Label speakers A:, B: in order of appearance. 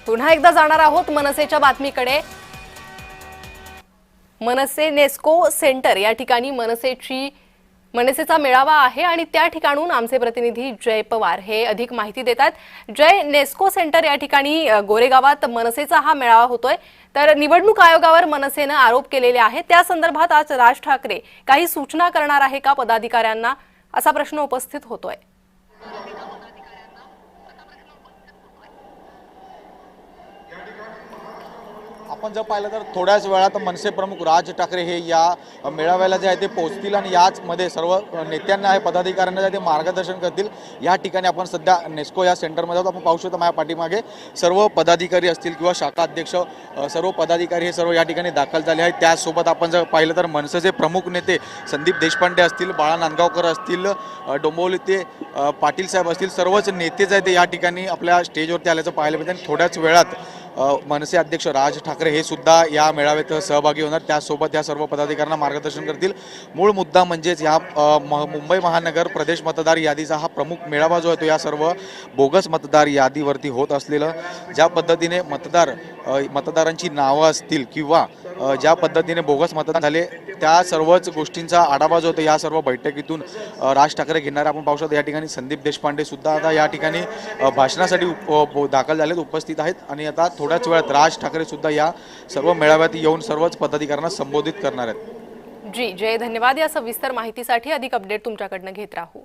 A: पुन्हा एकदा जाणार आहोत मनसेच्या बातमीकडे। मनसे नेस्को सेंटर या ठिकाणी मनसेचा मेळावा आहे आणि त्या ठिकाणून आमचे प्रतिनिधी जय पवार हे अधिक माहिती देतात। जय, नेस्को सेंटर या ठिकाणी गोरेगावात मनसेचा हा मेळावा होतोय, तर निवडणूक आयोगावर मनसेने आरोप केलेले आहेत। त्या संदर्भात आज राज ठाकरे काही सूचना करणार आहे का पदाधिकाऱ्यांना, असा प्रश्न उपस्थित होतोय।
B: आपण जर पाहिलं तर थोड्याच वेळात मनसे प्रमुख राज ठाकरे हे या मेळाव्याला जे आहे ते पोहोचतील आणि याच मध्ये सर्व नेत्यांना पदाधिकाऱ्यांना जे ते मार्गदर्शन करतील। या ठिकाणी आपण सध्या नेस्को या सेंटरमध्ये आहोत। आपण पाहू शकतो माझ्या पाठीमागे सर्व पदाधिकारी असतील किंवा शाखा अध्यक्ष सर्व पदाधिकारी हे सर्व या ठिकाणी दाखल झाले आहेत। त्यासोबत आपण जर पाहिलं तर मनसेचे प्रमुख नेते संदीप देशपांडे असतील, बाळा नांदगावकर असतील, डोंबिवलीचे पाटील साहेब असतील, सर्वच नेते जे आहेत ते या ठिकाणी आपल्या स्टेजवरती आल्याचं पाहायला मिळतं। आणि थोड्याच वेळात मनसे अध्यक्ष राज ठाकरे हे सुद्धा या मेळाव्यात सहभागी होणार। त्यासोबत या सर्व पदाधिकाऱ्यांना मार्गदर्शन करतील। मूळ मुद्दा म्हणजेच या मुंबई महानगर प्रदेश मतदार यादीचा हा प्रमुख मेळावा जो आहे तो या सर्व बोगस मतदार यादीवरती होत असलेलं, ज्या पद्धतीने मतदारांची नावं असतील किंवा ज्या पद्धतीने बोगस मतदान झाले त्या सर्वच गोष्टींचा आढावा जो होता या सर्व बैठकीतून राज ठाकरे घेणार। आपण पाहू शकतो या ठिकाणी संदीप देशपांडे सुद्धा आता या ठिकाणी भाषणासाठी दाखल झालेत, उपस्थित आहेत आणि आता थोड्याच वेळात राज ठाकरे सुद्धा या सर्व मेळाव्यात येऊन सर्वच पदाधिकाऱ्यांना संबोधित करणार आहेत।
A: जी जय, धन्यवाद या सविस्तर माहितीसाठी। अधिक अपडेट तुमच्याकडनं घेत राहू।